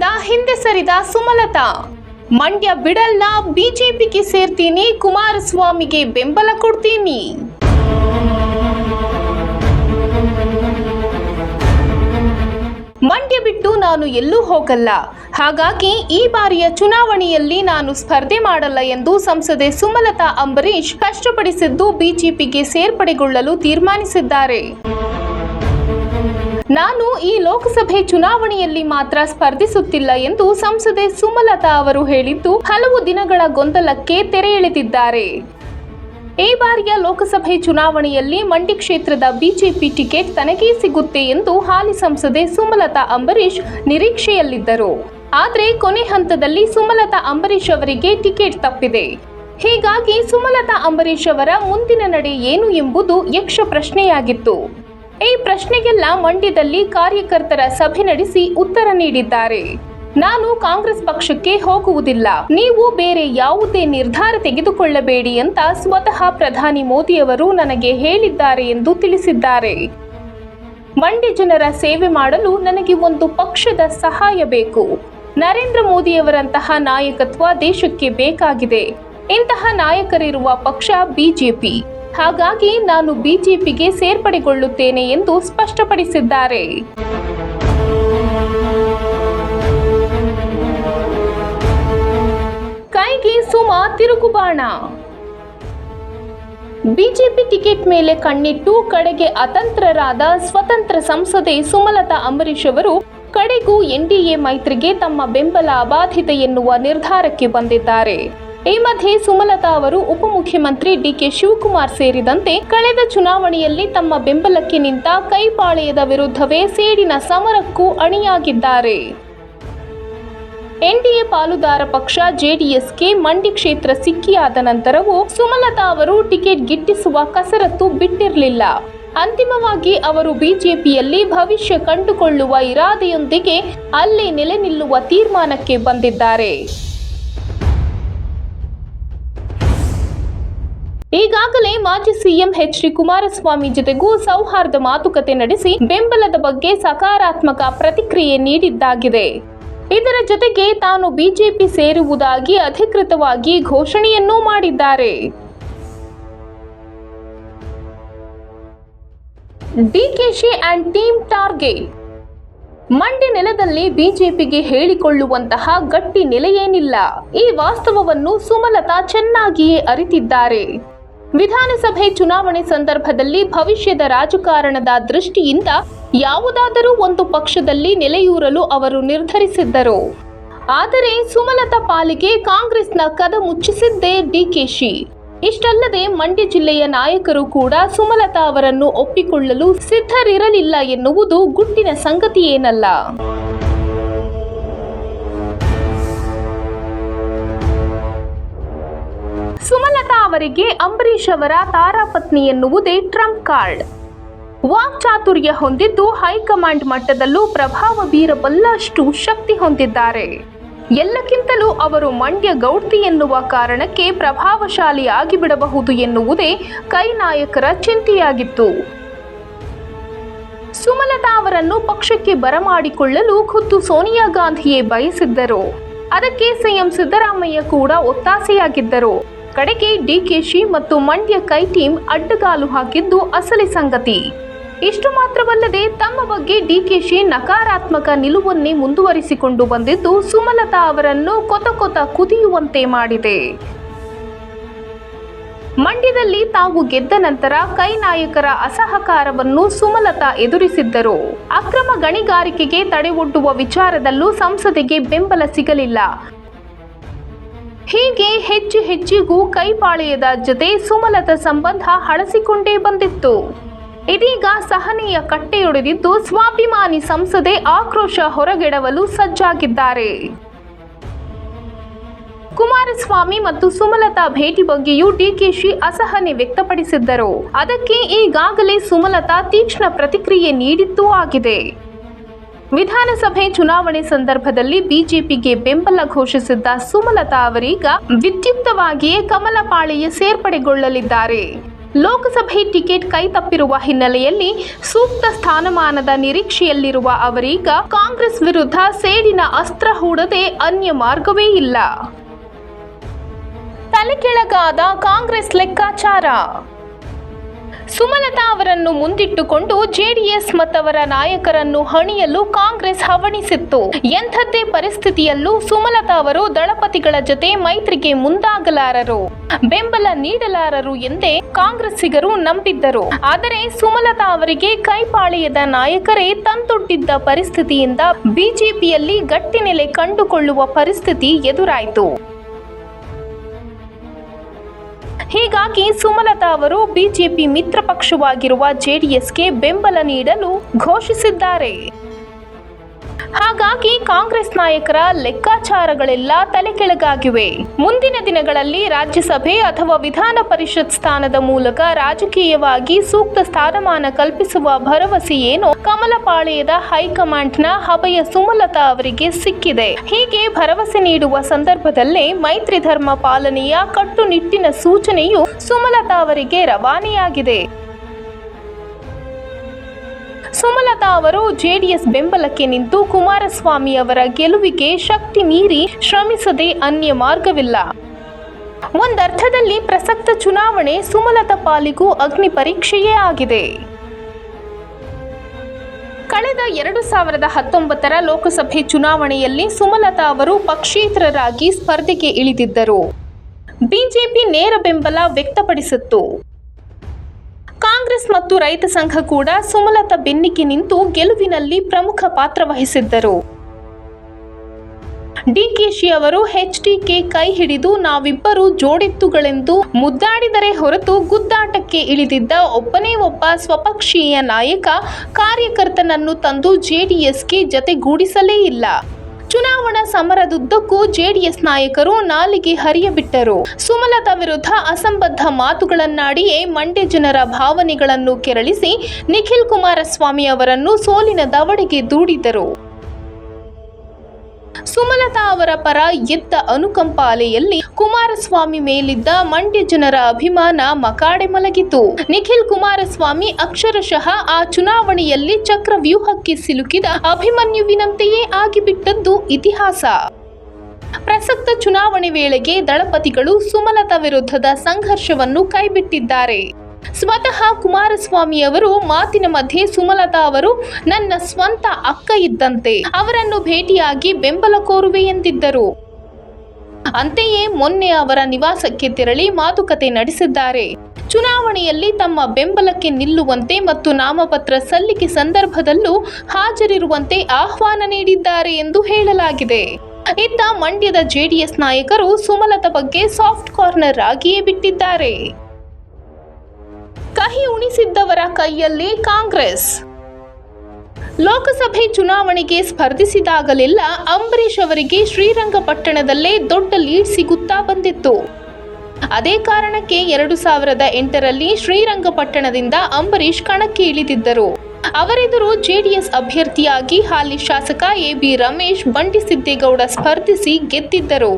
ಮಂಡ್ಯದಿಂದ ಹಿಂದೆ ಸರಿದ ಸುಮಲತಾ. ಮಂಡ್ಯ ಬಿಡಲ್ಲ, ಬಿಜೆಪಿಗೆ ಸೇರ್ತೀನಿ, ಕುಮಾರಸ್ವಾಮಿಗೆ ಬೆಂಬಲ ಕೊಡ್ತೀನಿ. ಮಂಡ್ಯ ಬಿಟ್ಟು ನಾನು ಎಲ್ಲೂ ಹೋಗಲ್ಲ, ಹಾಗಾಗಿ ಈ ಬಾರಿಯ ಚುನಾವಣೆಯಲ್ಲಿ ನಾನು ಸ್ಪರ್ಧೆ ಮಾಡಲ್ಲ ಎಂದು ಸಂಸದೆ ಸುಮಲತಾ ಅಂಬರೀಶ್ ಸ್ಪಷ್ಟಪಡಿಸಿದ್ದು ಬಿಜೆಪಿಗೆ ಸೇರ್ಪಡೆಗೊಳ್ಳಲು ತೀರ್ಮಾನಿಸಿದ್ದಾರೆ. ನಾನು ಈ ಲೋಕಸಭೆ ಚುನಾವಣೆಯಲ್ಲಿ ಮಾತ್ರ ಸ್ಪರ್ಧಿಸುತ್ತಿಲ್ಲ ಎಂದು ಸಂಸದೆ ಸುಮಲತಾ ಅವರು ಹೇಳಿದ್ದು ಹಲವು ದಿನಗಳ ಗೊಂದಲಕ್ಕೆ ತೆರೆ ಎಳೆದಿದ್ದಾರೆ. ಈ ಬಾರಿಯ ಲೋಕಸಭೆ ಚುನಾವಣೆಯಲ್ಲಿ ಮಂಡ್ಯ ಕ್ಷೇತ್ರದ ಬಿಜೆಪಿ ಟಿಕೆಟ್ ತನಗೇ ಸಿಗುತ್ತೆ ಎಂದು ಹಾಲಿ ಸಂಸದೆ ಸುಮಲತಾ ಅಂಬರೀಶ್ ನಿರೀಕ್ಷೆಯಲ್ಲಿದ್ದರು. ಆದರೆ ಕೊನೆ ಹಂತದಲ್ಲಿ ಸುಮಲತಾ ಅಂಬರೀಶ್ ಅವರಿಗೆ ಟಿಕೆಟ್ ತಪ್ಪಿದೆ. ಹೀಗಾಗಿ ಸುಮಲತಾ ಅಂಬರೀಶ್ ಅವರ ಮುಂದಿನ ನಡೆ ಏನು ಎಂಬುದು ಯಕ್ಷ ಪ್ರಶ್ನೆಯಾಗಿತ್ತು. ಈ ಪ್ರಶ್ನೆಗೆಲ್ಲ ಮಂಡ್ಯದಲ್ಲಿ ಕಾರ್ಯಕರ್ತರ ಸಭೆ ನಡೆಸಿ ಉತ್ತರ ನೀಡಿದ್ದಾರೆ. ನಾನು ಕಾಂಗ್ರೆಸ್ ಪಕ್ಷಕ್ಕೆ ಹೋಗುವುದಿಲ್ಲ, ನೀವು ಬೇರೆ ಯಾವುದೇ ನಿರ್ಧಾರ ತೆಗೆದುಕೊಳ್ಳಬೇಡಿ ಅಂತ ಸ್ವತಃ ಪ್ರಧಾನಿ ಮೋದಿ ಅವರು ನನಗೆ ಹೇಳಿದ್ದಾರೆ ಎಂದು ತಿಳಿಸಿದ್ದಾರೆ. ಮಂಡ್ಯ ಜನರ ಸೇವೆ ಮಾಡಲು ನನಗೆ ಒಂದು ಪಕ್ಷದ ಸಹಾಯ ಬೇಕು. ನರೇಂದ್ರ ಮೋದಿಯವರಂತಹ ನಾಯಕತ್ವ ದೇಶಕ್ಕೆ ಬೇಕಾಗಿದೆ. ಇಂತಹ ನಾಯಕರಿರುವ ಪಕ್ಷ ಬಿಜೆಪಿ. ಹಾಗಾಗಿ ನಾನು ಬಿಜೆಪಿಗೆ ಸೇರ್ಪಡೆಗೊಳ್ಳುತ್ತೇನೆ ಎಂದು ಸ್ಪಷ್ಟಪಡಿಸಿದ್ದಾರೆ. ಕೈಗೆ ಸುಮಾ ತಿರುಗುಬಾಣ. ಬಿಜೆಪಿ ಟಿಕೆಟ್ ಮೇಲೆ ಕಣ್ಣಿಟ್ಟು ಕಡೆಗೆ ಅತಂತ್ರರಾದ ಸ್ವತಂತ್ರ ಸಂಸದೆ ಸುಮಲತಾ ಅಂಬರೀಶ್ ಅವರು ಕಡೆಗೂ ಎನ್ಡಿಎ ಮೈತ್ರಿಗೆ ತಮ್ಮ ಬೆಂಬಲ ಅಬಾಧಿತ ಎನ್ನುವ ನಿರ್ಧಾರಕ್ಕೆ ಬಂದಿದ್ದಾರೆ. ಈ ಮಧ್ಯೆ ಸುಮಲತಾ ಅವರು ಉಪಮುಖ್ಯಮಂತ್ರಿ ಡಿಕೆ ಶಿವಕುಮಾರ್ ಸೇರಿದಂತೆ ಕಳೆದ ಚುನಾವಣೆಯಲ್ಲಿ ತಮ್ಮ ಬೆಂಬಲಕ್ಕೆ ನಿಂತ ಕೈಪಾಳ್ಯದ ವಿರುದ್ಧವೇ ಸೇಡಿನ ಸಮರಕ್ಕೂ ಅಣಿಯಾಗಿದ್ದಾರೆ. ಎನ್ಡಿಎ ಪಾಲುದಾರ ಪಕ್ಷ ಜೆಡಿಎಸ್ಗೆ ಮಂಡ್ಯ ಕ್ಷೇತ್ರ ಸಿಕ್ಕಿಯಾದ ನಂತರವೂ ಸುಮಲತಾ ಅವರು ಟಿಕೆಟ್ ಗಿಟ್ಟಿಸುವ ಕಸರತ್ತು ಬಿಟ್ಟಿರಲಿಲ್ಲ. ಅಂತಿಮವಾಗಿ ಅವರು ಬಿಜೆಪಿಯಲ್ಲಿ ಭವಿಷ್ಯ ಕಂಡುಕೊಳ್ಳುವ ಇರಾದೆಯೊಂದಿಗೆ ಅಲ್ಲೇ ನೆಲೆ ನಿಲ್ಲುವ ತೀರ್ಮಾನಕ್ಕೆ ಬಂದಿದ್ದಾರೆ. ಈಗಾಗಲೇ ಮಾಜಿ ಸಿಎಂ ಎಚ್.ಡಿ. ಕುಮಾರಸ್ವಾಮಿ ಜೊತೆಗೂ ಸೌಹಾರ್ದ ಮಾತುಕತೆ ನಡೆಸಿ ಬೆಂಬಲದ ಬಗ್ಗೆ ಸಕಾರಾತ್ಮಕ ಪ್ರತಿಕ್ರಿಯೆ ನೀಡಿದ್ದಾಗಿದೆ. ಇದರ ಜೊತೆಗೆ ತಾನು ಬಿಜೆಪಿ ಸೇರುವುದಾಗಿ ಅಧಿಕೃತವಾಗಿ ಘೋಷಣೆಯನ್ನೂ ಮಾಡಿದ್ದಾರೆ. DKShi and team target. Mandya ನೆಲದಲ್ಲಿ ಬಿಜೆಪಿಗೆ ಹೇಳಿಕೊಳ್ಳುವಂತಹ ಗಟ್ಟಿ ನೆಲೆಯೇನಿಲ್ಲ. ಈ ವಾಸ್ತವವನ್ನು ಸುಮಲತಾ ಚೆನ್ನಾಗಿಯೇ ಅರಿತಿದ್ದಾರೆ. ವಿಧಾನಸಭೆ ಚುನಾವಣೆ ಸಂದರ್ಭದಲ್ಲಿ ಭವಿಷ್ಯದ ರಾಜಕಾರಣದ ದೃಷ್ಟಿಯಿಂದ ಯಾವುದಾದರೂ ಒಂದು ಪಕ್ಷದಲ್ಲಿ ನೆಲೆಯೂರಲು ಅವರು ನಿರ್ಧರಿಸಿದ್ದರು. ಆದರೆ ಸುಮಲತಾ ಪಾಲಿಗೆ ಕಾಂಗ್ರೆಸ್ನ ಕದ ಮುಚ್ಚಿಸಿದ್ದೇ ಡಿಕೆಶಿ. ಇಷ್ಟಲ್ಲದೆ ಮಂಡ್ಯ ಜಿಲ್ಲೆಯ ನಾಯಕರು ಕೂಡ ಸುಮಲತಾ ಅವರನ್ನು ಒಪ್ಪಿಕೊಳ್ಳಲು ಸಿದ್ಧರಿರಲಿಲ್ಲ ಎನ್ನುವುದು ಗುಟ್ಟಿನ ಸಂಗತಿಯೇನಲ್ಲ. ಸುಮಲತಾ ಅವರಿಗೆ ಅಂಬರೀಶ್ ಅವರ ತಾರಾಪತ್ನಿ ಎನ್ನುವುದೇ ಟ್ರಂಪ್ ಕಾರ್ಡ್. ವಾಕ್ಚಾತುರ್ಯ ಹೊಂದಿದ್ದು ಹೈಕಮಾಂಡ್ ಮಟ್ಟದಲ್ಲೂ ಪ್ರಭಾವ ಬೀರಬಲ್ಲಷ್ಟು ಶಕ್ತಿ ಹೊಂದಿದ್ದಾರೆ. ಎಲ್ಲಕ್ಕಿಂತಲೂ ಅವರು ಮಂಡ್ಯ ಗೌಡ್ತಿ ಎನ್ನುವ ಕಾರಣಕ್ಕೆ ಪ್ರಭಾವಶಾಲಿ ಆಗಿಬಿಡಬಹುದು ಎನ್ನುವುದೇ ಕೈ ನಾಯಕರ ಚಿಂತೆಯಾಗಿತ್ತು. ಸುಮಲತಾ ಅವರನ್ನು ಪಕ್ಷಕ್ಕೆ ಬರಮಾಡಿಕೊಳ್ಳಲು ಖುದ್ದು ಸೋನಿಯಾ ಗಾಂಧಿಯೇ ಬಯಸಿದ್ದರು. ಅದಕ್ಕೆ ಸಿಎಂ ಸಿದ್ದರಾಮಯ್ಯ ಕೂಡ ಒತ್ತಾಸೆಯಾಗಿದ್ದರು. ಕಡೆಗೆ ಡಿಕೆಶಿ ಮತ್ತು ಮಂಡ್ಯ ಕೈ ಟೀಮ್ ಅಡ್ಡಗಾಲು ಹಾಕಿದ್ದು ಅಸಲಿ ಸಂಗತಿ. ಇಷ್ಟು ಮಾತ್ರವಲ್ಲದೆ ತಮ್ಮ ಬಗ್ಗೆ ಡಿಕೆಶಿ ನಕಾರಾತ್ಮಕ ನಿಲುವನ್ನೇ ಮುಂದುವರಿಸಿಕೊಂಡು ಬಂದಿದ್ದು ಸುಮಲತಾ ಅವರನ್ನು ಕೊತ ಕುದಿಯುವಂತೆ ಮಾಡಿದೆ. ಮಂಡ್ಯದಲ್ಲಿ ತಾವು ಗೆದ್ದ ನಂತರ ಕೈ ನಾಯಕರ ಅಸಹಕಾರವನ್ನು ಸುಮಲತಾ ಎದುರಿಸಿದ್ದರು. ಅಕ್ರಮ ಗಣಿಗಾರಿಕೆಗೆ ತಡೆ ಒಡ್ಡುವ ವಿಚಾರದಲ್ಲೂ ಸಂಸದೆಗೆ ಬೆಂಬಲ ಸಿಗಲಿಲ್ಲ. ಹೀಗೆ ಹೆಚ್ಚಿಗೂ ಕೈಪಾಳ್ಯದ ಜೊತೆ ಸುಮಲತಾ ಸಂಬಂಧ ಹಳಸಿಕೊಂಡೇ ಬಂದಿತ್ತು. ಇದೀಗ ಸಹನೆಯ ಕಟ್ಟೆಯೊಡೆದಿದ್ದು ಸ್ವಾಭಿಮಾನಿ ಸಂಸದೆ ಆಕ್ರೋಶ ಹೊರಗೆಡವಲು ಸಜ್ಜಾಗಿದ್ದಾರೆ. ಕುಮಾರಸ್ವಾಮಿ ಮತ್ತು ಸುಮಲತಾ ಭೇಟಿ ಬಗ್ಗೆಯೂ ಡಿಕೆಶಿ ಅಸಹನೆ ವ್ಯಕ್ತಪಡಿಸಿದ್ದರು. ಅದಕ್ಕೆ ಈಗಾಗಲೇ ಸುಮಲತಾ ತೀಕ್ಷ್ಣ ಪ್ರತಿಕ್ರಿಯೆ ನೀಡಿದ್ದೂ ಆಗಿದೆ. ವಿಧಾನಸಭೆ ಚುನಾವಣೆ ಸಂದರ್ಭದಲ್ಲಿ ಬಿಜೆಪಿಗೆ ಬೆಂಬಲ ಘೋಷಿಸಿದ್ದ ಸುಮಲತಾ ಅವರೀಗ ವಿದ್ಯುಕ್ತವಾಗಿಯೇ ಕಮಲಪಾಳ್ಯ ಸೇರ್ಪಡೆಗೊಳ್ಳಲಿದ್ದಾರೆ. ಲೋಕಸಭೆ ಟಿಕೆಟ್ ಕೈತಪ್ಪಿರುವ ಹಿನ್ನೆಲೆಯಲ್ಲಿ ಸೂಕ್ತ ಸ್ಥಾನಮಾನದ ನಿರೀಕ್ಷೆಯಲ್ಲಿರುವ ಅವರೀಗ ಕಾಂಗ್ರೆಸ್ ವಿರುದ್ಧ ಸೇಡಿನ ಅಸ್ತ್ರ ಹೂಡದೆ ಅನ್ಯ ಮಾರ್ಗವೇ ಇಲ್ಲ. ತಲೆಕೆಳಗಾದ ಕಾಂಗ್ರೆಸ್ ಲೆಕ್ಕಾಚಾರ. ಸುಮಲತಾ ಅವರನ್ನು ಮುಂದಿಟ್ಟುಕೊಂಡು ಜೆಡಿಎಸ್ ಮತ್ತವರ ನಾಯಕರನ್ನು ಹಣಿಯಲು ಕಾಂಗ್ರೆಸ್ ಹವಣಿಸಿತ್ತು. ಎಂಥದ್ದೇ ಪರಿಸ್ಥಿತಿಯಲ್ಲೂ ಸುಮಲತಾ ಅವರು ದಳಪತಿಗಳ ಜೊತೆ ಮೈತ್ರಿಗೆ ಮುಂದಾಗಲಾರರು, ಬೆಂಬಲ ನೀಡಲಾರರು ಎಂದೇ ಕಾಂಗ್ರೆಸ್ಸಿಗರು ನಂಬಿದ್ದರು. ಆದರೆ ಸುಮಲತಾ ಅವರಿಗೆ ಕೈಪಾಳೆಯದ ನಾಯಕರೇ ತಂದೊಡ್ಡಿದ್ದ ಪರಿಸ್ಥಿತಿಯಿಂದ ಬಿಜೆಪಿಯಲ್ಲಿ ಗಟ್ಟಿನೆಲೆ ಕಂಡುಕೊಳ್ಳುವ ಪರಿಸ್ಥಿತಿ ಎದುರಾಯಿತು. ಹೀಗಾಗಿ ಸುಮಲತಾ ಅವರು ಬಿಜೆಪಿ ಮಿತ್ರ ಪಕ್ಷವಾಗಿರುವ ಜೆಡಿಎಸ್ಗೆ ಬೆಂಬಲ ನೀಡಲು ಘೋಷಿಸಿದ್ದಾರೆ. ಹಾಗಾಗಿ ಕಾಂಗ್ರೆಸ್ ನಾಯಕರ ಲೆಕ್ಕಾಚಾರಗಳೆಲ್ಲ ತಲೆಕೆಳಗಾಗಿವೆ. ಮುಂದಿನ ದಿನಗಳಲ್ಲಿ ರಾಜ್ಯಸಭೆ ಅಥವಾ ವಿಧಾನ ಪರಿಷತ್ ಸ್ಥಾನದ ಮೂಲಕ ರಾಜಕೀಯವಾಗಿ ಸೂಕ್ತ ಸ್ಥಾನಮಾನ ಕಲ್ಪಿಸುವ ಭರವಸೆಯೇನೋ ಕಮಲಪಾಳೆಯದ ಹೈಕಮಾಂಡ್ನ ಅಭಯ ಸುಮಲತಾ ಅವರಿಗೆ ಸಿಕ್ಕಿದೆ. ಹೀಗೆ ಭರವಸೆ ನೀಡುವ ಸಂದರ್ಭದಲ್ಲೇ ಮೈತ್ರಿ ಧರ್ಮ ಪಾಲನೆಯ ಕಟ್ಟುನಿಟ್ಟಿನ ಸೂಚನೆಯು ಸುಮಲತಾ ಅವರಿಗೆ ರವಾನೆಯಾಗಿದೆ. ಸುಮಲತಾ ಅವರು ಜೆಡಿಎಸ್ ಬೆಂಬಲಕ್ಕೆ ನಿಂತು ಕುಮಾರಸ್ವಾಮಿ ಅವರ ಗೆಲುವಿಗೆ ಶಕ್ತಿ ಮೀರಿ ಶ್ರಮಿಸದೆ ಅನ್ಯ ಮಾರ್ಗವಿಲ್ಲ. ಒಂದರ್ಥದಲ್ಲಿ ಪ್ರಸಕ್ತ ಚುನಾವಣೆ ಸುಮಲತಾ ಪಾಲಿಗೂ ಅಗ್ನಿ ಪರೀಕ್ಷೆಯೇ ಆಗಿದೆ. ಕಳೆದ 2019ರ ಲೋಕಸಭೆ ಚುನಾವಣೆಯಲ್ಲಿ ಸುಮಲತಾ ಅವರು ಪಕ್ಷೇತರರಾಗಿ ಸ್ಪರ್ಧೆಗೆ ಇಳಿದಿದ್ದರು. ಬಿಜೆಪಿ ನೇರ ಬೆಂಬಲ ವ್ಯಕ್ತಪಡಿಸಿತ್ತು. ಕಾಂಗ್ರೆಸ್ ಮತ್ತು ರೈತ ಸಂಘ ಕೂಡ ಸುಮಲತಾ ಬೆನ್ನಿಗೆ ನಿಂತು ಗೆಲುವಿನಲ್ಲಿ ಪ್ರಮುಖ ಪಾತ್ರ ವಹಿಸಿದ್ದರು. ಡಿಕೆಶಿ ಅವರು ಎಚ್ಡಿಕೆ ಕೈ ಹಿಡಿದು ನಾವಿಬ್ಬರು ಜೋಡೆತ್ತುಗಳೆಂದು ಮುದ್ದಾಡಿದರೆ ಹೊರತು ಗುದ್ದಾಟಕ್ಕೆ ಇಳಿದಿದ್ದ ಒಬ್ಬನೇ ಒಬ್ಬ ಸ್ವಪಕ್ಷೀಯ ನಾಯಕ ಕಾರ್ಯಕರ್ತನನ್ನು ತಂದು ಜೆಡಿಎಸ್ಗೆ ಜತೆಗೂಡಿಸಲೇ ಇಲ್ಲ. ಚುನಾವಣಾ ಸಮರದುದ್ದಕ್ಕೂ ಜೆಡಿಎಸ್ ನಾಯಕರು ನಾಲಿಗೆ ಹರಿಯಬಿಟ್ಟರು. ಸುಮಲತಾ ವಿರುದ್ಧ ಅಸಂಬದ್ಧ ಮಾತುಗಳನ್ನಾಡಿಯೇ ಮಂಡ್ಯ ಜನರ ಭಾವನೆಗಳನ್ನು ಕೆರಳಿಸಿ ನಿಖಿಲ್ ಕುಮಾರಸ್ವಾಮಿ ಅವರನ್ನು ಸೋಲಿನ ದವಡೆಗೆ ದೂಡಿದರು. ಸುಮಲತಾ ಅವರ ಪರ ಎದ್ದ ಅನುಕಂಪ ಅಲೆಯಲ್ಲಿ ಕುಮಾರಸ್ವಾಮಿ ಮೇಲಿದ್ದ ಮಂಡ್ಯ ಜನರ ಅಭಿಮಾನ ಮಕಾಡೆ ಮಲಗಿತು. ನಿಖಿಲ್ ಕುಮಾರಸ್ವಾಮಿ ಅಕ್ಷರಶಃ ಆ ಚುನಾವಣೆಯಲ್ಲಿ ಚಕ್ರವ್ಯೂಹಕ್ಕೆ ಸಿಲುಕಿದ ಅಭಿಮನ್ಯುವಿನಂತೆಯೇ ಆಗಿಬಿಟ್ಟದ್ದು ಇತಿಹಾಸ. ಪ್ರಸಕ್ತ ಚುನಾವಣೆ ವೇಳೆಗೆ ದಳಪತಿಗಳು ಸುಮಲತಾ ವಿರುದ್ಧದ ಸಂಘರ್ಷವನ್ನು ಕೈಬಿಟ್ಟಿದ್ದಾರೆ. ಸ್ವತಃ ಕುಮಾರಸ್ವಾಮಿ ಅವರು ಮಾತಿನ ಮಧ್ಯೆ ಸುಮಲತಾ ಅವರು ನನ್ನ ಸ್ವಂತ ಅಕ್ಕ ಇದ್ದಂತೆ, ಅವರನ್ನು ಭೇಟಿಯಾಗಿ ಬೆಂಬಲ ಕೋರುವೆ ಎಂದಿದ್ದರು. ಅಂತೆಯೇ ಮೊನ್ನೆ ಅವರ ನಿವಾಸಕ್ಕೆ ತೆರಳಿ ಮಾತುಕತೆ ನಡೆಸಿದ್ದಾರೆ. ಚುನಾವಣೆಯಲ್ಲಿ ತಮ್ಮ ಬೆಂಬಲಕ್ಕೆ ನಿಲ್ಲುವಂತೆ ಮತ್ತು ನಾಮಪತ್ರ ಸಲ್ಲಿಕೆ ಸಂದರ್ಭದಲ್ಲೂ ಹಾಜರಿರುವಂತೆ ಆಹ್ವಾನ ನೀಡಿದ್ದಾರೆ ಎಂದು ಹೇಳಲಾಗಿದೆ. ಇತ್ತ ಮಂಡ್ಯದ ಜೆಡಿಎಸ್ ನಾಯಕರು ಸುಮಲತಾ ಬಗ್ಗೆ ಸಾಫ್ಟ್ ಕಾರ್ನರ್ ಆಗಿಯೇ ಬಿಟ್ಟಿದ್ದಾರೆ. ಕಹಿ ಉಣಿಸಿದ್ದವರ ಕೈಯಲ್ಲಿ ಕಾಂಗ್ರೆಸ್. ಲೋಕಸಭೆ ಚುನಾವಣೆಗೆ ಸ್ಪರ್ಧಿಸಿದಾಗಲೆಲ್ಲ ಅಂಬರೀಶ್ ಅವರಿಗೆ ಶ್ರೀರಂಗಪಟ್ಟಣದಲ್ಲೇ ದೊಡ್ಡ ಲೀಡ್ ಸಿಗುತ್ತಾ ಬಂದಿತ್ತು. ಅದೇ ಕಾರಣಕ್ಕೆ 2008ರಲ್ಲಿ ಶ್ರೀರಂಗಪಟ್ಟಣದಿಂದ ಅಂಬರೀಶ್ ಕಣಕ್ಕೆ ಇಳಿದಿದ್ದರು. ಅವರೆದುರು ಜೆಡಿಎಸ್ ಅಭ್ಯರ್ಥಿಯಾಗಿ ಹಾಲಿ ಶಾಸಕ ಎಬಿ ರಮೇಶ್ ಬಂಡಿಸಿದ್ದೇಗೌಡ ಸ್ಪರ್ಧಿಸಿ ಗೆದ್ದಿದ್ದರು.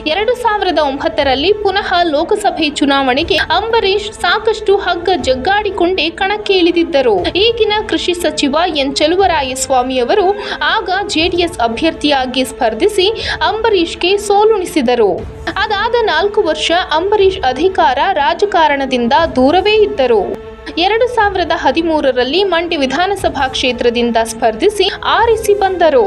2009ರಲ್ಲಿ ಪುನಃ ಲೋಕಸಭೆ ಚುನಾವಣೆಗೆ ಅಂಬರೀಶ್ ಸಾಕಷ್ಟು ಹಗ್ಗ ಜಗ್ಗಾಡಿಕೊಂಡೇ ಕಣಕ್ಕೆ ಇಳಿದಿದ್ದರು. ಈಗಿನ ಕೃಷಿ ಸಚಿವ ಎನ್ ಚಲುವರಾಯಸ್ವಾಮಿ ಅವರು ಆಗ ಜೆಡಿಎಸ್ ಅಭ್ಯರ್ಥಿಯಾಗಿ ಸ್ಪರ್ಧಿಸಿ ಅಂಬರೀಶ್ಗೆ ಸೋಲುಣಿಸಿದರು. ಅದಾದ 4 ವರ್ಷ ಅಂಬರೀಶ್ ಅಧಿಕಾರ ರಾಜಕಾರಣದಿಂದ ದೂರವೇ ಇದ್ದರು. 2013ರಲ್ಲಿ ಮಂಡ್ಯ ವಿಧಾನಸಭಾ ಕ್ಷೇತ್ರದಿಂದ ಸ್ಪರ್ಧಿಸಿ ಆರಿಸಿ ಬಂದರು.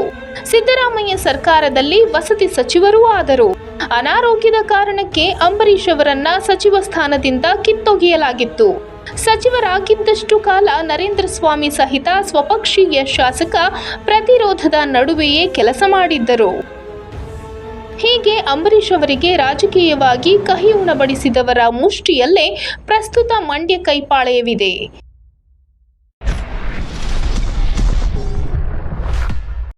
ಸಿದ್ದರಾಮಯ್ಯ ಸರ್ಕಾರದಲ್ಲಿ ವಸತಿ ಸಚಿವರೂ ಆದರು. ಅನಾರೋಗ್ಯದ ಕಾರಣಕ್ಕೆ ಅಂಬರೀಶ್ ಅವರನ್ನ ಸಚಿವ ಸ್ಥಾನದಿಂದ ಕಿತ್ತೊಗೆಯಲಾಗಿತ್ತು. ಸಚಿವರಾಗಿದ್ದಷ್ಟು ಕಾಲ ನರೇಂದ್ರ ಸ್ವಾಮಿ ಸಹಿತ ಸ್ವಪಕ್ಷೀಯ ಶಾಸಕ ಪ್ರತಿರೋಧದ ನಡುವೆಯೇ ಕೆಲಸ ಮಾಡಿದ್ದರು. ಹೀಗೆ ಅಂಬರೀಶ್ ಅವರಿಗೆ ರಾಜಕೀಯವಾಗಿ ಕಹಿ ಉಣಬಡಿಸಿದವರ ಮುಷ್ಟಿಯಲ್ಲೇ ಪ್ರಸ್ತುತ ಮಂಡ್ಯ ಕೈಪಾಳೆಯವಿದೆ.